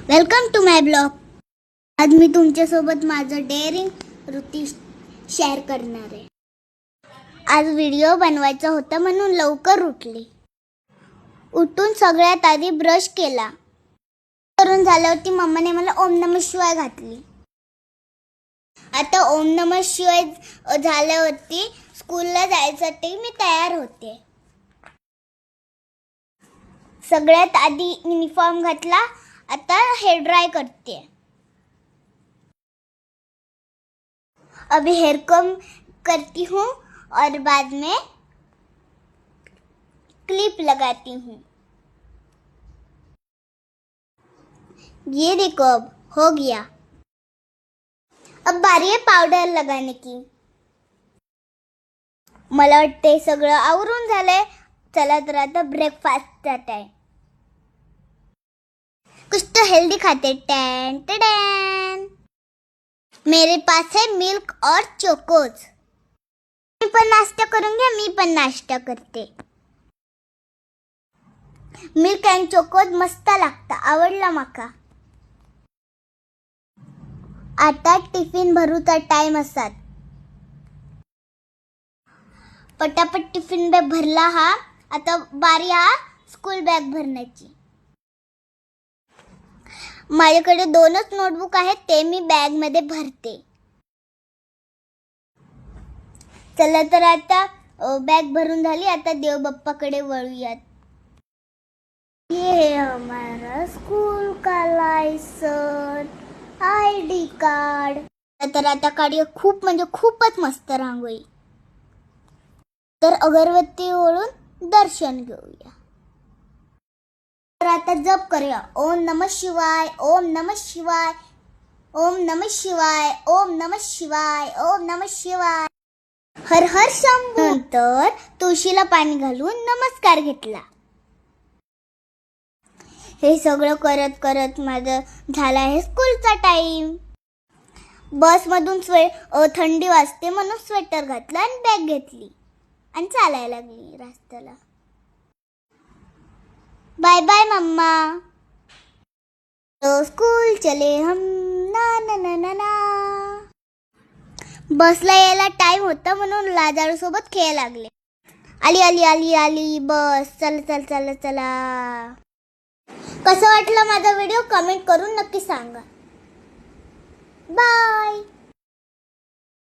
Welcome to my blog. आज मी तुमच्यासोबत माझं डेअरिंग कृती शेअर करणार आहे. आज व्हिडिओ बनवायचा होता म्हणून लवकर उठले. उठून सगळ्यात आधी ब्रश केला. करून झाल्यावरती मम्माने मला ओम नमः शिवाय घातली. आता ओम नमः शिवाय झाल्यावरती स्कूलला जायसाठी मी तयार होते. सगळ्यात आधी युनिफॉर्म घातला. आता हेयर ड्राई करते. अभी हेयर कम करती हूँ और बाद में क्लिप लगाती हूँ. ये देखो अब हो गया. अब बारी है पाउडर लगाने की. मला वाटते सगळं आवरून झालंय. चला तर आता ब्रेकफास्टचा टाइम. कुछ तो हेल्दी खाते. टैन टैन. मेरे पास है मिल्क और चोकोज. मी पण नाश्ता करूंगा. मी पण नाश्ता करते. मिल्क अँड चोकोज मस्त लागता. आवडला माका. आता टिफिन भरूचा टाइम असतात. पटापट टिफिन बॅग भरला हा. आता बारी हा स्कूल बॅग भरण्याची. माझ्याकडे 2च नोटबुक आहेत. ते मी बॅग मध्ये भरते. चला तर आता बॅग भरून झाली. आता देव बाप्पाकडे वळूयात. ये हमारा स्कूल का लायसन, ID कार्ड. तर आता काढूया खूप म्हणजे खूपच मस्त रांगोळी. तर अगरबत्ती ओढून दर्शन घेऊया. तर आता जप करूया. ओम नमः शिवाय, ओम नमः शिवाय, ओम नमः शिवाय, ओम नमः शिवाय, ओम नमः शिवाय. हर हर शंभू. नंतर तुळशीला पाणी घालून नमस्कार घेतला. हे सगळं करत करत माझं झाला आहे स्कूलचा टाइम. बसमधून थंडी वाजते म्हणून स्वेटर घातला आणि बॅग घेतली आणि चालायला लागली रस्त्याला. Bye bye mumma. तो स्कूल चले हम ना ना ना ना ना. बसला यायला टाइम होता म्हणून लाजाळू सोबत खेळ लागले. आली आली आली आली बस. चला चला चला चला. कसं वाटलं माझा व्हिडिओ कमेंट करून नक्की सांगा. बाय.